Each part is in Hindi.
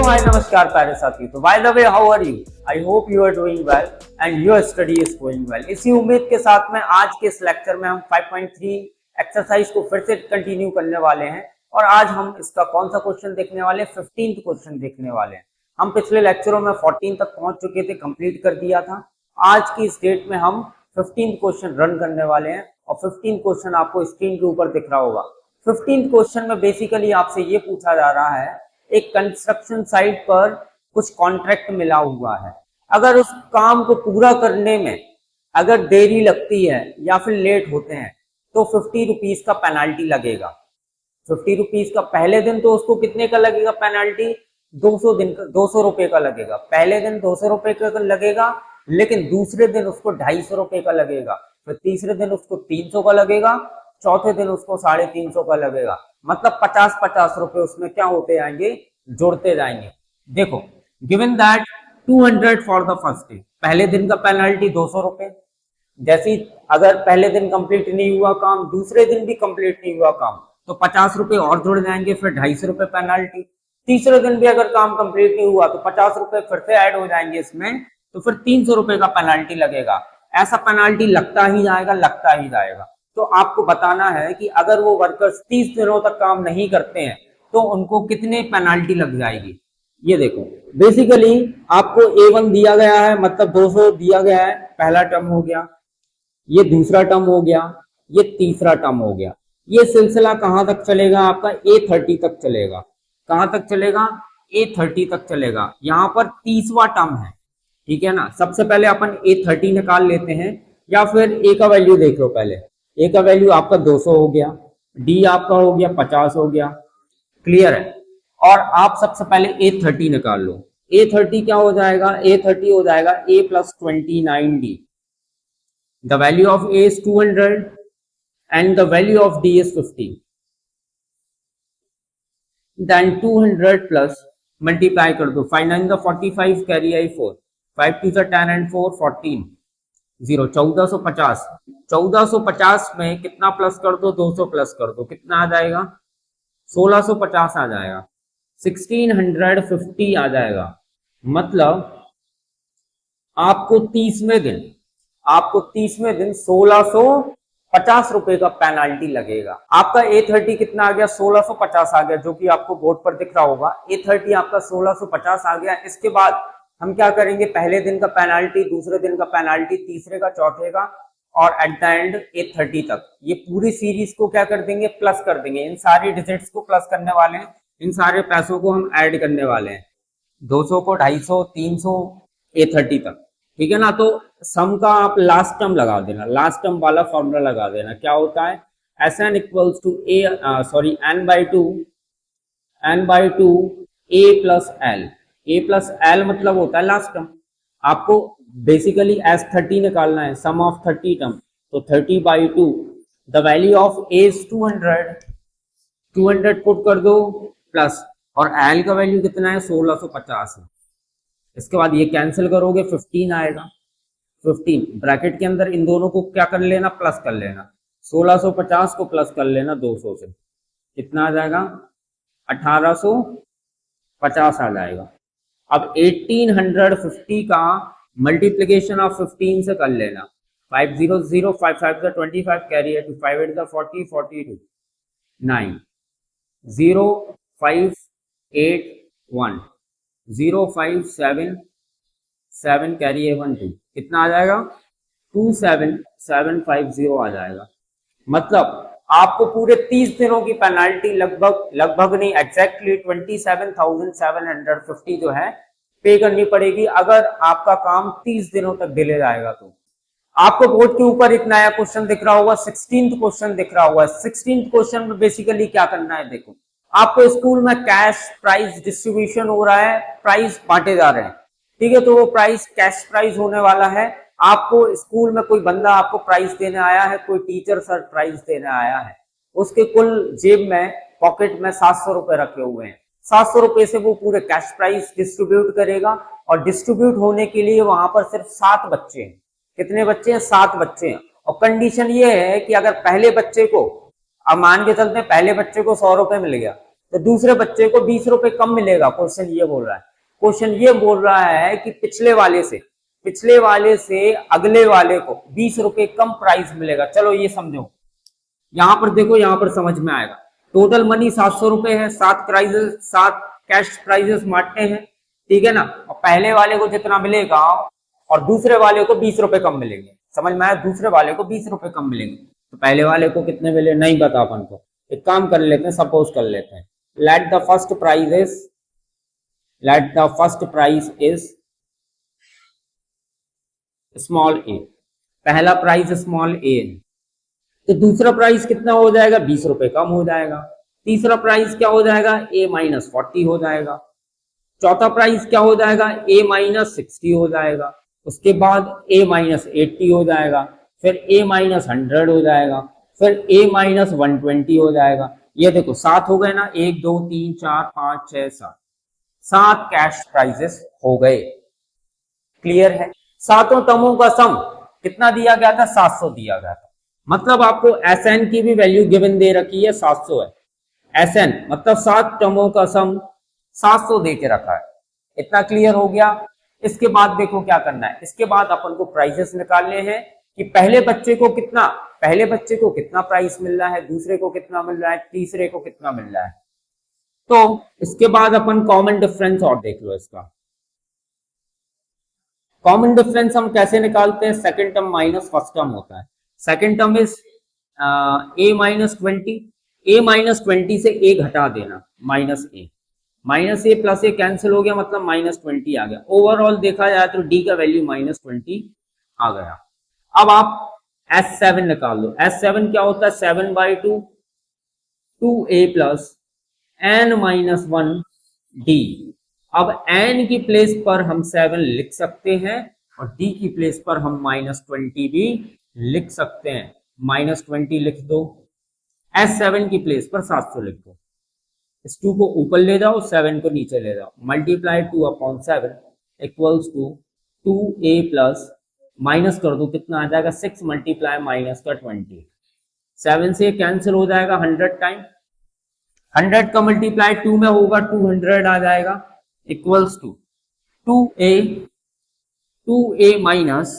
हाय नमस्कार प्यारे साथी। तो by the way how are you? I hope you are doing well and your study is going well. इसी उम्मीद के साथ में आज के इस लेक्चर में हम 5.3 एक्सरसाइज को फिर से कंटिन्यू करने वाले हैं और आज हम इसका कौन सा क्वेश्चन देखने वाले हैं? 15th क्वेश्चन देखने वाले हैं। हम पिछले लेक्चरों में 14 तक पहुंच चुके थे, कंप्लीट कर दिया था। आज की इस डेट में हम 15th क्वेश्चन रन करने वाले हैं और 15th क्वेश्चन आपको स्क्रीन के ऊपर दिख रहा होगा। 15th क्वेश्चन में बेसिकली आपसे ये पूछा जा रहा है, एक कंस्ट्रक्शन साइट पर कुछ कॉन्ट्रैक्ट मिला हुआ है, अगर उस काम को पूरा करने में अगर देरी लगती है या फिर लेट होते हैं तो 50 रुपीज का पेनाल्टी लगेगा। 50 रुपीज का पहले दिन तो उसको कितने का लगेगा पेनाल्टी? 200 रुपए का लगेगा। पहले दिन 200 रुपए का लगेगा, लेकिन दूसरे दिन उसको 250 रुपए का लगेगा, फिर तीसरे दिन उसको 300 का लगेगा, चौथे दिन उसको 350 का लगेगा। मतलब 50-50 रुपए उसमें क्या होते जाएंगे? जोड़ते जाएंगे। देखो, given that 200 for the first day, पहले दिन का पेनल्टी 200 रुपए। जैसे अगर पहले दिन कंप्लीट नहीं हुआ काम, दूसरे दिन भी कंप्लीट नहीं हुआ काम, तो 50 रुपए और जुड़ जाएंगे, फिर 250 रुपए पेनल्टी। तीसरे दिन भी अगर काम कंप्लीट नहीं हुआ तो 50 रुपए फिर से ऐड हो जाएंगे इसमें, तो फिर 300 रुपए का पेनल्टी लगेगा। ऐसा पेनल्टी लगता ही जाएगा। तो आपको बताना है कि अगर वो वर्कर्स 30 दिनों तक काम नहीं करते हैं तो उनको कितने पेनल्टी लग जाएगी। ये देखो, बेसिकली आपको A1 दिया गया है, मतलब 200 दिया गया है, पहला टर्म हो गया, ये दूसरा टर्म हो गया, ये तीसरा टर्म हो गया। ये सिलसिला कहां तक चलेगा? आपका A30 तक चलेगा। कहां तक चलेगा? A30 तक चलेगा। यहां पर 30वां टर्म है, ठीक है ना। सबसे पहले अपन A30 निकाल लेते हैं, या फिर A का वैल्यू देख लो। पहले A का वैल्यू आपका 200 हो गया, D आपका हो गया 50 हो गया, क्लियर है। और आप सबसे पहले A30 निकाल लो। A30 क्या हो जाएगा? A30 हो जाएगा A + 29D। The value of A is 200 and the value of D is 50। Then 200 plus multiply कर दो, 5 9 द 45, कैरी आई 4, 5 2 द 10 एंड 4 14, 0 1450। 1450 में कितना प्लस कर दो? 200 प्लस कर दो, कितना आ जाएगा? 1650 आ जाएगा, 1650 आ जाएगा। मतलब आपको 30वें दिन 1650 रुपए का पेनाल्टी लगेगा। आपका A30 कितना आ गया? 1650 आ गया, जो कि आपको बोर्ड पर दिख रहा होगा। A30 आपका 1650 आ गया। इसके बाद हम क्या करेंगे? पहले दिन का पेनाल्टी, दूसरे दिन का पेनाल्टी, तीसरे का, चौथे का, और एट द एंड A30 तक ये पूरी सीरीज को क्या कर देंगे? प्लस कर देंगे। इन सारी डिजिट्स को प्लस करने वाले हैं, इन सारे पैसों को हम ऐड करने वाले हैं, 200 को, 250, 300, A30 तक, ठीक है ना। तो सम का आप लास्ट टर्म लगा देना, लास्ट टर्म वाला फॉर्मूला लगा देना। क्या होता है? Sn equals to n by 2 A plus L। A plus L मतलब होता है लास्ट टर्म। आपको बेसिकली S30 निकालना है, सम ऑफ 30 टर्म, तो 30/2। The value of A is 200 put कर दो, प्लस, और L का वैल्यू कितना है? 1650 है। इसके बाद ये कैंसिल करोगे, 15 आएगा। 15 ब्रैकेट के अंदर इन दोनों को क्या कर लेना? प्लस कर लेना। 1650 को प्लस कर लेना 200 से, कितना आ जाएगा? 1850 आ जाएगा। अब 1850 का मल्टीप्लीकेशन ऑफ 15 से कर लेना, 5 0 0, 5 5 25, कैरी 5 8 40, 42, 9 0 5 8 1, 0 5 7 7, कैरी 1 2, कितना आ जाएगा? 27750 आ जाएगा। मतलब आपको पूरे 30 दिनों की पेनाल्टी लगभग नहीं, एग्जैक्टली 27,750 जो है पे करनी पड़ेगी अगर आपका काम 30 दिनों तक डिले जाएगा। तो आपको बोर्ड के ऊपर एक नया क्वेश्चन दिख रहा होगा, 16th क्वेश्चन दिख रहा होगा। 16th क्वेश्चन में बेसिकली क्या करना है? देखो, आपको स्कूल में कैश प्राइज डिस्ट्रीब्यूशन हो रहा है, प्राइज बांटे जा रहे हैं, ठीक है। तो वो प्राइज कैश प्राइज होने वाला है। आपको स्कूल में कोई बंदा आपको प्राइज देने आया है, कोई टीचर सर प्राइज देने आया है, उसके कुल जेब में, पॉकेट में 700 रुपए रखे हुए हैं। 700 रुपए से वो पूरे कैश प्राइज डिस्ट्रीब्यूट करेगा, और डिस्ट्रीब्यूट होने के लिए वहां पर सिर्फ 7 बच्चे हैं। कितने बच्चे हैं? 7 बच्चे हैं। और कंडीशन ये है कि अगर पहले बच्चे को, अब मान के चलते हैं पहले बच्चे को 100 रुपए मिल गया, तो दूसरे बच्चे को 20 रुपए कम मिलेगा। क्वेश्चन ये बोल रहा है, क्वेश्चन ये बोल रहा है कि पिछले वाले से अगले वाले को 20 रुपए कम प्राइस मिलेगा। चलो ये समझो, यहां पर देखो, यहां पर समझ में आएगा। टोटल मनी 700 रुपए है, 7 कैश प्राइजेस बांटते हैं, ठीक है ना। और पहले वाले को जितना मिलेगा और दूसरे वाले को 20 रुपए कम मिलेंगे। समझ में आया, दूसरे वाले को 20 रुपए कम मिलेंगे। तो पहले वाले को कितने मिले नहीं पता अपन को। एक काम कर लेते हैं, सपोज कर लेते हैं, let the first price is small a. पहला प्राइस स्मॉल ए है, तो दूसरा प्राइस कितना हो जाएगा, 20 रुपए कम हो जाएगा। तीसरा प्राइस क्या हो जाएगा, ए माइनस 40 हो जाएगा। चौथा प्राइस क्या हो जाएगा, ए माइनस 60 हो जाएगा। उसके बाद ए माइनस 80 हो जाएगा, फिर ए माइनस 100 हो जाएगा, फिर ए माइनस 120 हो जाएगा। ये देखो 7 हो गए ना, 1 2 3 4 5 6 7, 7 कैश प्राइजेस हो गए। क्लियर है। सातों टर्मों का सम कितना दिया गया था, 700 दिया गया था। मतलब आपको Sn की भी वैल्यू गिवन दे रखी है, 700 है। Sn मतलब 7 टर्मों का सम 700 दे के रखा है। इतना क्लियर हो गया। इसके बाद देखो क्या करना है, इसके बाद अपन को प्राइसेस निकालने हैं कि पहले बच्चे को कितना प्राइस मिल रहा है, दूसरे को कितना मिल रहा है, तीसरे को कितना मिल रहा है। तो इसके बाद अपन कॉमन डिफरेंस और देख लो। इसका कॉमन डिफरेंस हम कैसे निकालते हैं, second term minus first term होता है। Second term is a minus 20, a minus 20 से a घटा देना, minus a plus a cancel हो गया, मतलब माइनस 20 आ गया। ओवरऑल देखा जाए तो d का वैल्यू माइनस 20 आ गया। अब आप S7 निकाल लो। S7 क्या होता है, 7/2 2a plus n minus 1 d। अब n की प्लेस पर हम 7 लिख सकते हैं और d की प्लेस पर हम माइनस 20 भी लिख सकते हैं। माइनस 20 लिख दो, S7 की प्लेस पर 700 लिख दो। इस 2 को ऊपर ले जाओ, 7 को नीचे ले जाओ, multiply 2/7 equals to 2a plus minus कर दो, कितना आ जाएगा, 6 मल्टीप्लाई माइनस का 20। 7 से कैंसिल हो जाएगा 100 टाइम, 100 का मल्टीप्लाई 2 में होगा 200 आ जाएगा, इक्वल्स टू 2a माइनस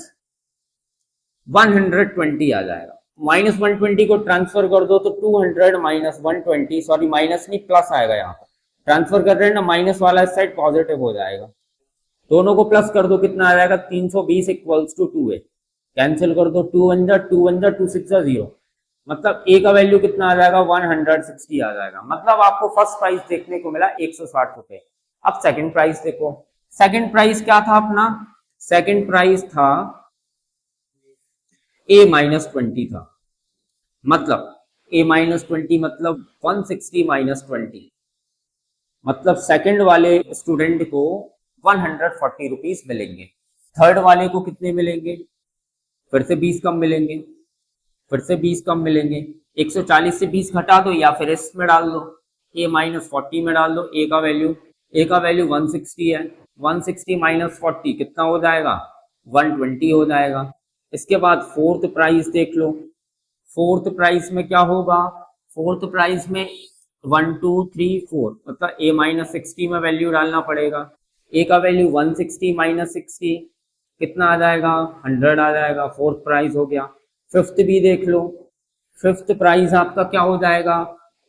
120 आ जाएगा। माइनस 120 को ट्रांसफर कर दो तो 200 माइनस 120, सॉरी माइनस नहीं प्लस आएगा। यहाँ पर ट्रांसफर कर रहे हैं ना, माइनस वाला इस साइड पॉजिटिव हो जाएगा। दोनों को प्लस कर दो, कितना आ जाएगा, 320 इक्वल्स टू 2a। कैंसिल कर दो, 2 1 2 6 0, मतलब a का वैल्यू कितना आ जाएगा, 160 आ जाएगा। मतलब आपको फर्स्ट प्राइस देखने को मिला 160 रुपए। अब सेकंड प्राइस देखो, सेकंड प्राइस क्या था अपना, सेकंड प्राइस था a माइनस 20 था। मतलब a माइनस 20 मतलब 160 माइनस 20, मतलब सेकंड वाले स्टूडेंट को 140 रुपीज मिलेंगे। थर्ड वाले को कितने मिलेंगे, फिर से 20 कम मिलेंगे, फिर से 20 कम मिलेंगे। 140 से 20 घटा दो या फिर इसमें डाल दो, a माइनस 40 में डाल दो। a का वैल्यू 160 है, 160 माइनस 40 कितना हो जाएगा, 120 हो जाएगा। इसके बाद फोर्थ प्राइस देख लो। फोर्थ प्राइस में क्या होगा, फोर्थ प्राइस में 1 2 3 4, मतलब a माइनस 60 में वैल्यू डालना पड़ेगा। a का वैल्यू 160 माइनस 60 कितना आ जाएगा, 100 आ जाएगा। फोर्थ प्राइस हो गया। फिफ्थ भी देख लो, फिफ्थ प्राइस आपका क्या हो जाएगा,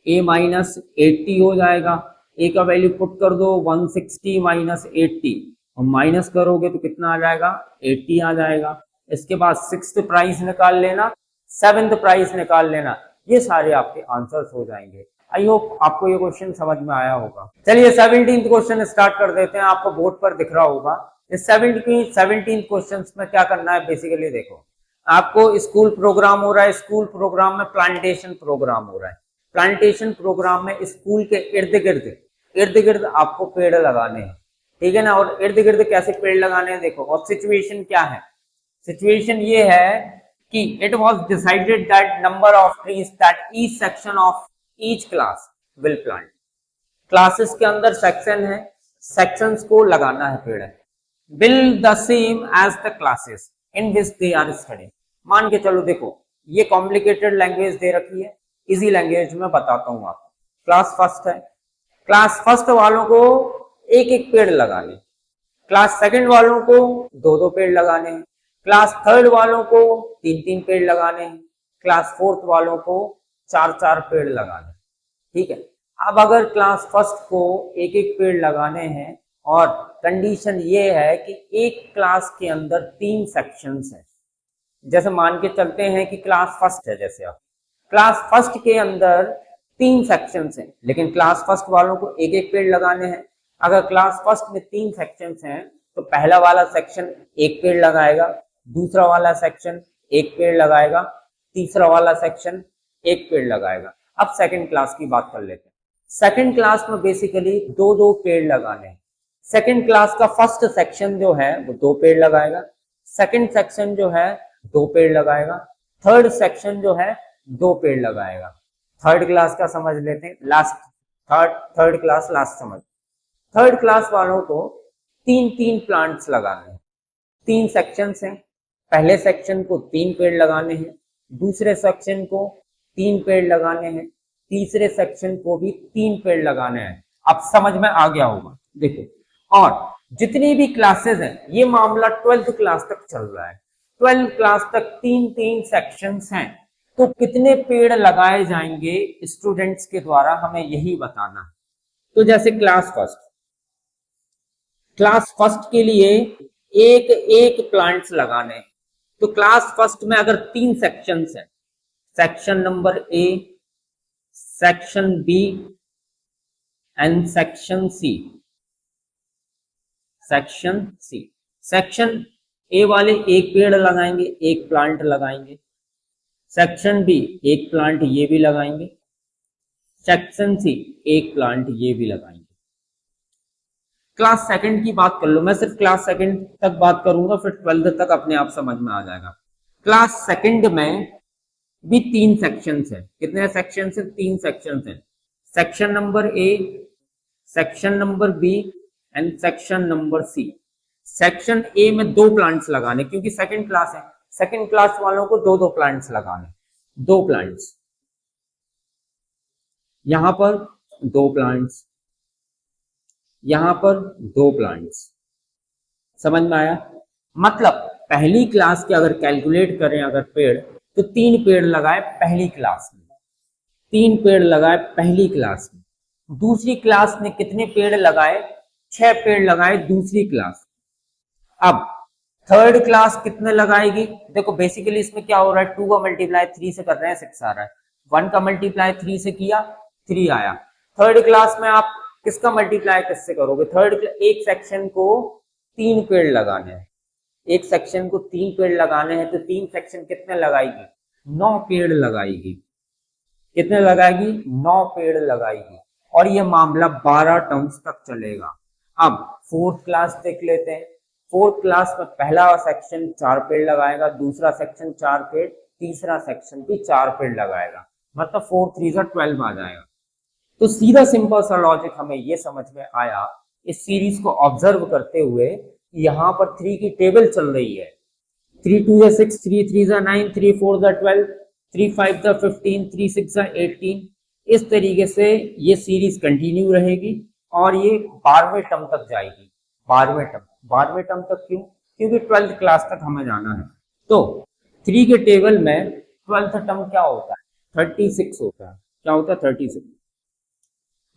a माइनस 80 हो जाएगा। a का वैल्यू पुट कर दो 160 माइनस 80, और माइनस करोगे तो कितना आ जाएगा, 80 आ जाएगा। इसके बाद सिक्स्थ प्राइस निकाल लेना, सेवेंथ प्राइस निकाल लेना, ये सारे आपके आंसर्स हो जाएंगे। आई होप आपको ये क्वेश्चन समझ में आया होगा। चलिए 17th क्वेश्चन स्टार्ट कर देते हैं। आपको बोर्ड पर दिख रहा होगा। इस 17th क्वेश्चन में क्या करना है, बेसिकली देखो, आपको स्कूल प्रोग्राम हो रहा है, स्कूल प्रोग्राम में प्लांटेशन प्रोग्राम हो रहा है। प्लांटेशन प्रोग्राम में स्कूल के इर्द गिर्द आपको पेड़ लगाने हैं, ठीक है ना। और इर्द गिर्द कैसे पेड़ लगाने हैं देखो। और सिचुएशन क्या है, सिचुएशन ये है कि it was decided that number of trees that each section of each class will plant. Classes के अंदर सेक्शन है, सेक्शंस को लगाना है पेड़, will the same as the classes in which they are studying. मान के चलो, देखो ये कॉम्प्लिकेटेड लैंग्वेज दे रखी है, इजी लैंग्वेज में बताता हूं आपको। क्लास फर्स्ट है, क्लास फर्स्ट वालों को एक एक पेड़ लगाने, क्लास सेकंड वालों को दो दो पेड़ लगाने हैं, क्लास थर्ड वालों को तीन तीन पेड़ लगाने हैं, क्लास फोर्थ वालों को चार चार पेड़ लगाने। ठीक है, अब अगर क्लास फर्स्ट को एक एक पेड़ लगाने हैं और कंडीशन ये है कि एक क्लास के अंदर तीन सेक्शंस हैं, जैसे मान के चलते हैं कि क्लास फर्स्ट है, जैसे आप क्लास फर्स्ट के अंदर तीन सेक्शंस हैं, लेकिन क्लास फर्स्ट वालों को एक एक पेड़ लगाने हैं। अगर क्लास फर्स्ट में तीन सेक्शंस हैं तो पहला वाला सेक्शन एक पेड़ लगाएगा, दूसरा वाला सेक्शन एक पेड़ लगाएगा, तीसरा वाला सेक्शन एक पेड़ लगाएगा। अब सेकंड क्लास की बात कर लेते हैं। सेकंड क्लास में बेसिकली दो दो पेड़ लगाने हैं। सेकंड क्लास का फर्स्ट सेक्शन जो है वो दो पेड़ लगाएगा, सेकंड सेक्शन जो है दो पेड़ लगाएगा, थर्ड सेक्शन जो है दो पेड़ लगाएगा। थर्ड क्लास का समझ लेते हैं, लास्ट थर्ड क्लास लास्ट समझ। थर्ड क्लास वालों को तीन तीन प्लांट्स लगाने हैं, तीन सेक्शंस हैं, पहले सेक्शन को तीन पेड़ लगाने हैं, दूसरे सेक्शन को तीन पेड़ लगाने हैं, तीसरे सेक्शन को भी तीन पेड़ लगाने हैं। अब समझ में आ गया होगा। देखो, और जितनी भी क्लासेस हैं, ये मामला 12th क्लास तक चल रहा है। 12th क्लास तक तीन तीन सेक्शंस हैं, तो कितने पेड़ लगाए जाएंगे स्टूडेंट्स के द्वारा, हमें यही बताना है। तो जैसे क्लास फर्स्ट के लिए एक एक प्लांट्स लगाने हैं। तो क्लास फर्स्ट में अगर तीन सेक्शंस हैं, section number A, section B and section C. Section A वाले एक पेड़ लगाएंगे, एक प्लांट लगाएंगे। सेक्शन बी एक प्लांट ये भी लगाएंगे, सेक्शन सी एक प्लांट ये भी लगाएंगे। क्लास सेकंड की बात कर लो, मैं सिर्फ क्लास सेकंड तक बात करूंगा, फिर 12th तक अपने आप समझ में आ जाएगा। क्लास सेकंड में भी तीन सेक्शंस हैं। कितने सेक्शंस हैं? तीन सेक्शंस हैं। Section number A, section number B and section number C. Section A में दो प्लांट्स लगाने, क्योंकि सेकंड क्लास है, सेकंड क्लास वालों को दो दो प्लांट्स लगाने, दो प्लांट्स, यहां पर दो प्लांट्स, यहां पर दो प्लांट्स। समझ में आया? मतलब पहली क्लास के अगर कैलकुलेट करें अगर पेड़, तो तीन पेड़ लगाए पहली क्लास में, तीन पेड़ लगाए पहली क्लास में। दूसरी क्लास ने कितने पेड़ लगाए? 6 पेड़ लगाए दूसरी क्लास। अब थर्ड क्लास कितने लगाएगी? देखो बेसिकली इसमें क्या हो रहा है, 2 का मल्टीप्लाई 3 से कर रहे हैं, 6 आ रहा है। 1 का मल्टीप्लाई 3 से किया, 3 आया। थर्ड क्लास में आप किसका मल्टीप्लाई किससे करोगे? थर्ड, एक सेक्शन को 3 पेड़ लगाने हैं, एक सेक्शन को 3 पेड़ लगाने हैं, तो 3 सेक्शन कितने लगाएगी? 9 पेड़ लगाएगी। कितने लगाएगी? 9 पेड़ लगाएगी। और ये मामला 12 टर्म्स तक चलेगा। अब फोर्थ क्लास देख लेते हैं। फोर्थ क्लास में पहला सेक्शन 4 पेड़ लगाएगा, दूसरा सेक्शन 4 पेड़, तीसरा सेक्शन भी 4 पेड़ लगाएगा, मतलब 4 3 12 आ जाएगा। तो सीधा सिंपल सा लॉजिक हमें ये समझ में आया इस सीरीज को ऑब्जर्व करते हुए, यहाँ पर 3 की टेबल चल रही है। 3 2 6, 3 3 9, 3 4 12, 3 5 15, 3 6 18। इस तरीके से ये सीरीज कंटिन्यू रहेगी और ये 12वें टर्म तक जाएगी। 12वें टर्म तक क्यों? क्योंकि 12th क्लास तक हमें जाना है। तो 3 के टेबल में 12th टर्म क्या होता है? 36 होता है। क्या होता है? 36।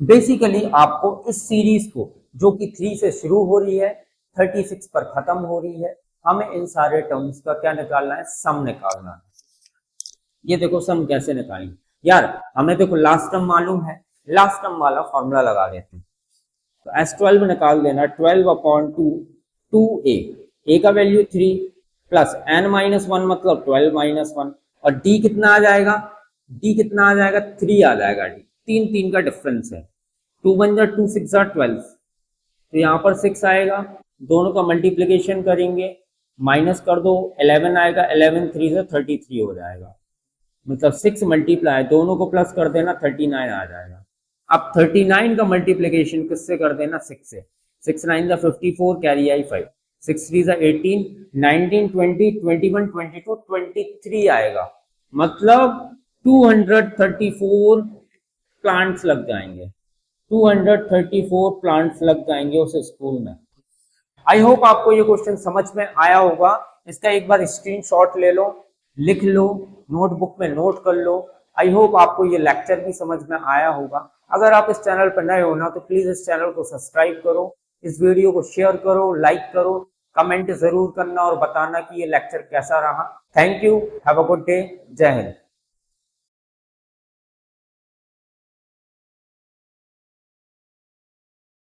बेसिकली आपको इस सीरीज को, जो कि 3 से शुरू हो रही है, 36 पर खत्म हो रही है, हमें इन सारे टर्म्स का क्या निकालना है? सम निकालना है। ये देखो सम कैसे निकालेंगे यार, हमें देखो लास्ट टर्म मालूम है, लास्ट टर्म वाला फॉर्मूला लगा देते हैं। तो S12 निकाल देना, 12/2 2a, a का वैल्यू 3 प्लस n-1 मतलब 12-1, और d कितना आ जाएगा? d कितना आ जाएगा? 3 आ जाएगा। d 3 का डिफरेंस है। 2 1 2 6 12, तो यहाँ पर 6 आएगा, दोनों का मल्टीप्लीकेशन करेंगे, माइनस कर दो, 11 आएगा, 11 3 से 33 हो जाएगा, मतलब 6 मल्टीप्लाई, दोनों को प्लस कर देना, 39 आ जाएगा। अब 39 का मल्टीप्लीकेशन किससे कर देना? 6 से। 6 9 54, कैरी आई 5, 6 3 18, 19 20 21 22 23 आएगा, मतलब 234 प्लांट्स लग जाएंगे। 234 प्लांट्स लग जाएंगे उस स्कूल में। आई होप आपको ये क्वेश्चन समझ में आया होगा। इसका एक बार स्क्रीनशॉट ले लो, लिख लो, नोटबुक में नोट कर लो। आई होप आपको ये लेक्चर भी समझ में आया होगा। अगर आप इस चैनल पर नए हो ना तो प्लीज इस चैनल को सब्सक्राइब करो, इस वीडियो को शेयर करो, लाइक करो, कमेंट जरूर करना और बताना कि ये लेक्चर कैसा रहा। Thank you, have a good day, जय हिंद।